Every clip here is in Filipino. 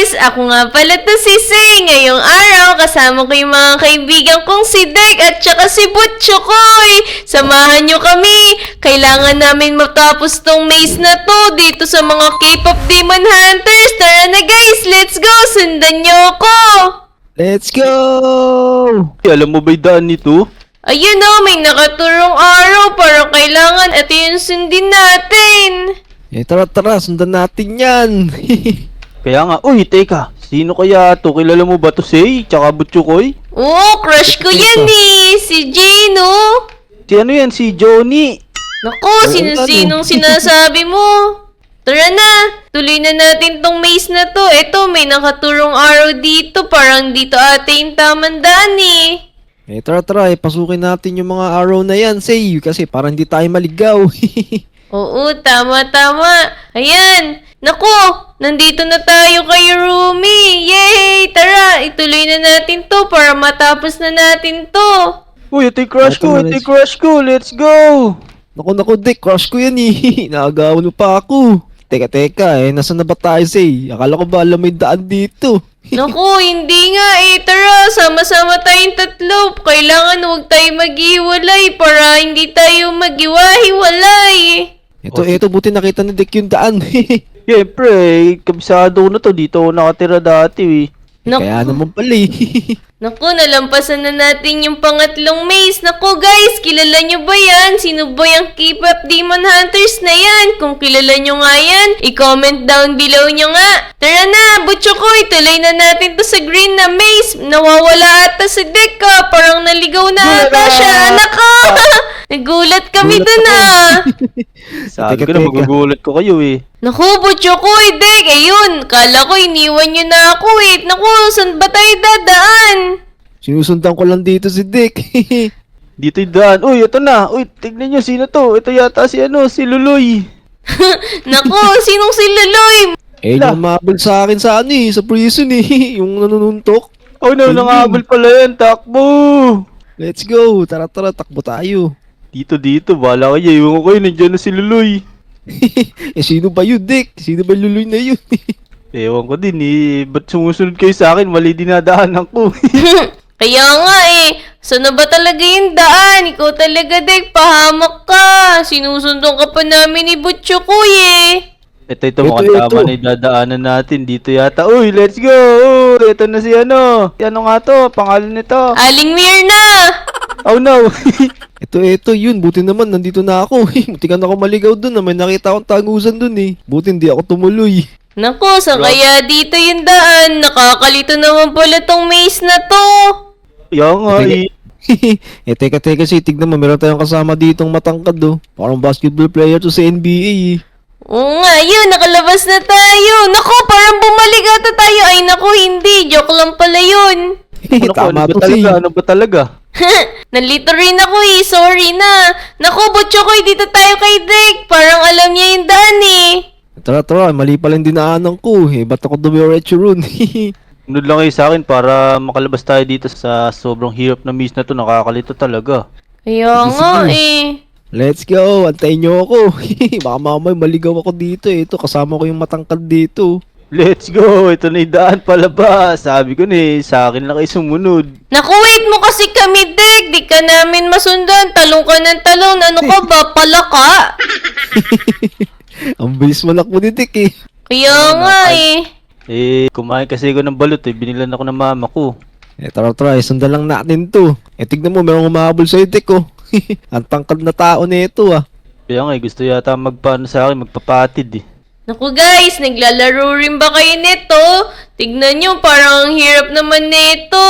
guys! Ako nga pala to si Say. Ngayong araw, kasama ko yung mga kaibigan kong si Dek at saka si Butchokoy. Samahan nyo kami. Kailangan namin matapos tong maze na to dito sa mga K-pop Demon Hunters. Tara na guys, let's go! Sundan nyo ako! Let's go! Alam mo ba yung daan nito? Ayun o, may nakaturong araw para kailangan at yun sundin natin. Tara, sundan natin yan. Kaya nga, uy, teka. Sino kaya to? Kilala mo ba to, Say? Tsaka Butchokoy? Oo, crush ko yan eh. Si Gino. Si ano yan? Si Johnny. Naku, sino-sinong sinasabi mo? Tara na, tuloy na natin tong maze na to. Eto, may nakaturong araw dito. Parang dito ate yung tamang daan eh. Tara, pasukin natin yung mga arrow na yan, Say. Kasi parang hindi tayo maligaw. Oo, tama. Ayan. Naku, nandito na tayo kay Rumi. Yay! Tara, ituloy na natin to para matapos na natin to. Uy, ito yung crush ko. Let's go! Naku, Dick, crush ko yan eh. Naagawan mo pa ako. Teka, nasaan na ba tayo, Say? Akala ko ba alam mo yung daan dito? Naku, hindi nga eh. Tara, sama-sama tayong tatlo. Kailangan huwag tayo maghiwalay para hindi tayo maghiwa-hiwalay. Ito, buti nakita ni Dick yung daan. Siyempre, kabisado ko na to. Dito ako nakatira dati, eh. Kaya naman pala eh. Naku, nalampasan na natin yung pangatlong maze. Naku guys, kilala nyo ba yan? Sino ba yung K-pop Demon Hunters na yan? Kung kilala nyo nga yan, i-comment down below nyo nga. Tara na, Butchokoy, tuloy na natin to sa green na maze. Nawawala ata si Deka, parang naligaw na ata siya. Nako! Nagulat kami dun ah. Sabi ko Teka. na, magugulat ko kayo, eh. Naku, Butchokoy, Dek, ayun. Kala ko iniwan nyo na ako eh. Naku, saan ba tayo dadaan? Sinusundan ko lang dito si Dick. Dito yung daan. Uy, ito na. Uy, tignan nyo, sino to? Ito yata si si Luloy. Naku, sinong si Luloy? Yung umabol sa akin sa sa prison eh. Yung nanununtok. Oh no, nangahabol pala yan. Takbo! Let's go. Tara, takbo tayo. Dito. Bala kayo. Iwan ko kayo. Nandiyan na si Luloy. Sino ba yun, Dick? Sino ba luloy na yun? Ewan ko din eh. Ba't sumusunod kayo sa akin? Mali dinadaanan ko. Kaya nga eh, saan na ba talaga yung daan? Ikaw talaga, Dek, pahamak ka. Sinusundong ka pa namin ni Butchokoy eh. Ito mukhang tama na idadaanan natin. Dito yata. Uy, let's go! Ito na si ano. Ano nga to? Pangalan nito. Aling Mirna! Oh no! Ito, yun. Buti naman, nandito na ako. Buti ka na ako maligaw dun. May nakita akong tagusan dun eh. Buti hindi ako tumuloy. Naku, sa kaya dito yung daan. Nakakalito naman pala tong maze na to. Yan nga eh. Teka, Say. Tignan mo, meron tayong kasama ditong matangkad oh. Parang basketball player to sa NBA eh. Oo nga, yun, nakalabas na tayo. Naku, parang bumalik ata tayo. Ay naku, hindi. Joke lang pala yun. Tama Ano to, ba Say. talaga? Ano ba talaga? Nalito rin ako eh. Sorry na. Naku, Butchokoy, dito tayo kay Drake. Parang alam niya yung daan eh. Tara, mali pala yung dinaanan ko eh. Ba't ako dumiretso ron? Sunod lang kayo sa akin para makalabas tayo dito sa sobrang hirap na maze na to. Nakakalito talaga. Kaya nga sige. eh. Let's go, antayin nyo ako. Baka mamay maligaw ako dito eh. Ito, kasama ko yung matangkad dito. Let's go! Ito na yung daan palabas. Sabi ko na eh, sa akin lang kayo sumunod. Naku, wait mo kasi kami, Dek. Di ka namin masundan. Talong ka ng talong. Ano ka ba? Palaka? Ang bilis malakbo ni Dick eh. Kaya nga eh. Kumain kasi ako ng balot eh. Binilan ako ng mama ko. Tara, sundan lang natin to. Tignan mo, merong umahabol sa'yo, Dick oh. Ang tangkad na tao na ito ah. Kaya nga gusto yata magpaano sa akin, magpapatid eh. Naku guys, naglalaro rin ba kayo nito? Tignan nyo, parang ang hirap naman nito.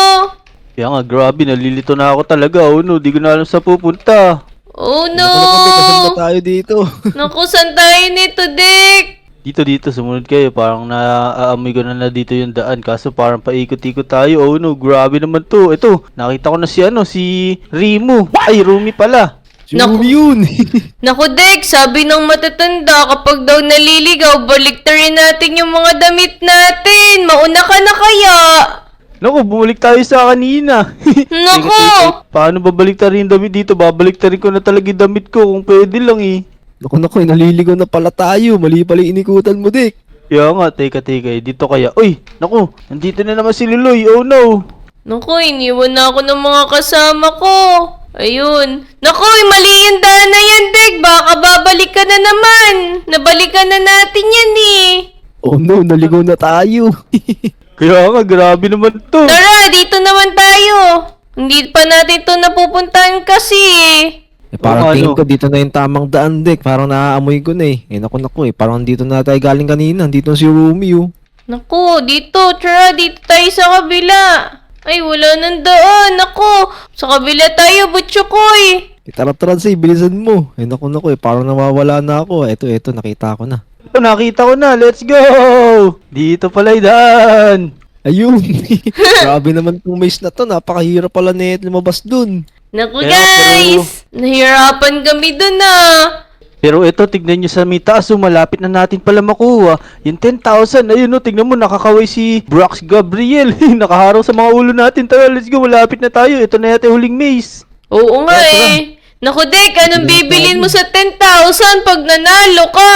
Kaya nga grabe, nalilito na ako talaga. Oh no, di ko na alam sa pupunta. Oh no! Kasama ba tayo dito? Naku, saan tayo nito, Dek? Dito, sumunod kayo. Parang naaamoy ko na dito yung daan. Kaso parang paikot-ikot tayo. Oh no, grabe naman to. Ito, nakita ko na si Rimo. Ay, Rumi pala. Sino yun? Naku, Dek, sabi ng matatanda, kapag daw naliligaw, baliktarin natin yung mga damit natin. Mauna ka na kaya? Naku, bumalik tayo sa kanina. Naku! Paano babaliktarin yung damit dito? Babaliktarin ko na talaga yung damit ko kung pwede lang eh. Naku, naliligaw na pala tayo. Mali pala yung inikutan mo, Dick. Kaya nga, teka, dito kaya. Uy, naku, nandito na naman si Luloy. Oh no. Naku, iniwan na ako ng mga kasama ko. Ayun. Naku, mali yung daan na yan, Dek. Baka babalik ka na naman. Nabalikan na natin yan eh. Oh no, naligaw na tayo. Kaya nga, grabe naman to. Tara, dito naman tayo. Hindi pa natin to napupuntahan kasi eh. Parang Oo, tingin ano? ko dito na yung tamang daan, Dek. Parang naaamoy ko na eh. Naku eh. Parang dito na tayo galing kanina. Dito na si Rumi oh. Naku, dito. Tara, dito tayo sa kabila. Ay, wala nang daan. Naku, sa kabila tayo, Butchokoy. Tara, bilisan mo. Naku eh. Parang nawawala na ako. Eto, nakita ko na. Oh, nakita ko na, let's go! Dito pala yung daan. Ayun. Grabe naman itong maze na to. Napakahirap pala na lumabas dun. Naku Pero- guys, nahirapan kami dun ah. Pero ito, tignan nyo sa may taas, malapit na natin pala makuha. Yung 10,000, ayun o, tignan mo, nakakaway si Brox Gabriel. Nakaharang sa mga ulo natin. Tara, let's go, malapit na tayo. Ito na yata yung huling maze. Oo nga eh. Naku Dek, anong bibilin mo sa 10,000 pag nanalo ka?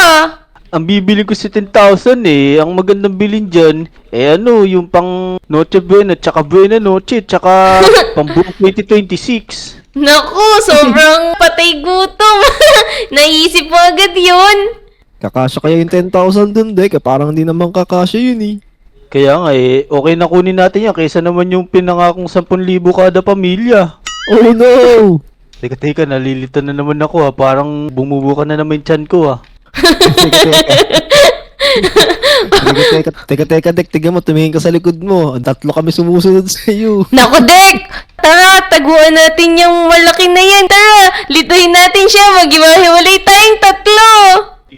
Ang bibili ko sa 10,000 eh, ang magandang bilhin dyan, yung pang Noche Buena, tsaka Buena Noche, tsaka pang buong 2026. Naku, sobrang patay gutom. Naisip mo agad yun. Kakasya kaya yung 10,000 dun, Dek. Parang hindi naman kakasya yun eh. Kaya nga okay na kunin natin yan, kaysa naman yung pinangakong 10,000 kada pamilya. Oh no! Teka, nalilito na naman ako ha, parang bumubuka na naman yung tiyan ko ha. Teka, Dek. Tignan mo, tumingin ka sa likod mo. Ang tatlo kami sumusunod sa iyo. Naku Dek, tara, taguan natin yung malaki na yan. Tara, lituhin natin siya. Maghiwa-hiwalay tayong tatlo.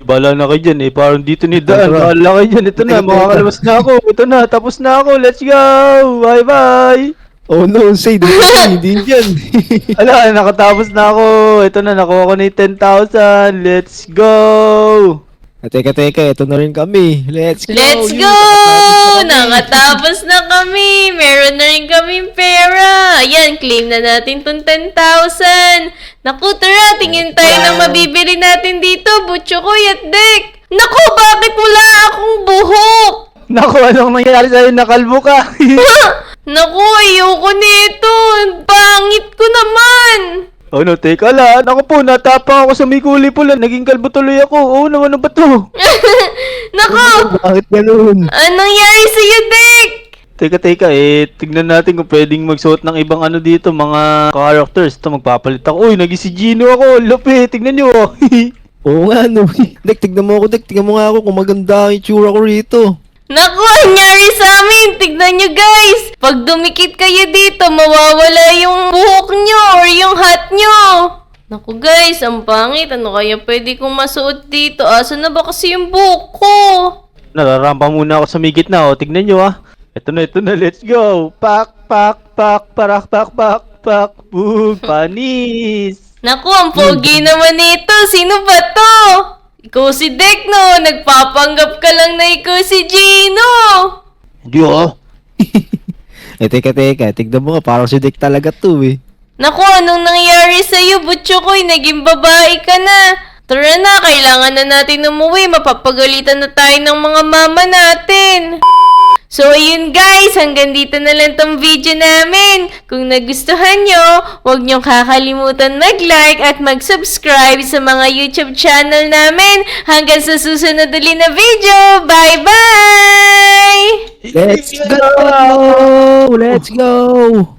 Bala na kayo dyan parang dito ni Daan. Tara. Bala kayo dyan, ito na, Teka. makakalabas na ako. Ito na, tapos na ako, let's go! Bye-bye! Oh no, say, hindi yan. Ala, nakatapos na ako. Ito na, nakuha ko na yung 10,000. Let's go! Teka, ito na rin kami. Let's go! Let's Yun, go! nakatapos na kami. Nakatapos na kami. Meron na rin kaming pera. Ayan, claim na natin tong 10,000. Naku, tara, tingin tayo ng mabibili natin dito, Butchokoy at Dek. Naku, bakit wala akong buhok? Naku, anong nangyari sa'yo? Nakalbo ka. Naku, ayoko nito. Pangit ko naman. Oh no, teka lang. Naku po, natapa ako sa may kulay pula. Naging kalbo tuloy ako. Oh no, ano ba to? Naku, Bakit ganun? anong nangyari sa'yo, Dek? Teka, tignan natin kung pwedeng magsuot ng ibang dito, mga characters. Ito, magpapalit ako. Uy, naging si Gino ako. Lupit, tignan nyo. Oo nga, no. Dek, tignan mo ako, Dek. Tignan mo nga ako kung maganda ang itsura ko rito. Naku, nangyari sa amin. Tignan nyo guys. Pag dumikit kayo dito, mawawala yung buhok nyo or yung hat nyo. Naku guys, ang pangit. Ano kaya pwede kong masuot dito? Asa na ba kasi yung buhok ko? Nararampa muna ako sa may gitna. Oh, tignan nyo Ito na, let's go. Pak, parak, pak, boom, panis. Naku, ang pogi naman nito. Sino ba to? Ikaw si Dek, no? Nagpapanggap ka lang na ikaw si Gino. Hindi Teka. Tignan mo nga, parang si Dek talaga to eh. Naku, anong nangyari sa'yo, Butchokoy? Naging babae ka na. Tara na, kailangan na natin umuwi. Mapapagalitan na tayo ng mga mama natin. So, ayun guys, hanggang dito na lang tong video namin. Kung nagustuhan nyo, huwag nyo kakalimutan mag-like at mag-subscribe sa mga YouTube channel namin. Hanggang sa susunod ulit na video. Bye-bye! Let's go! Let's go!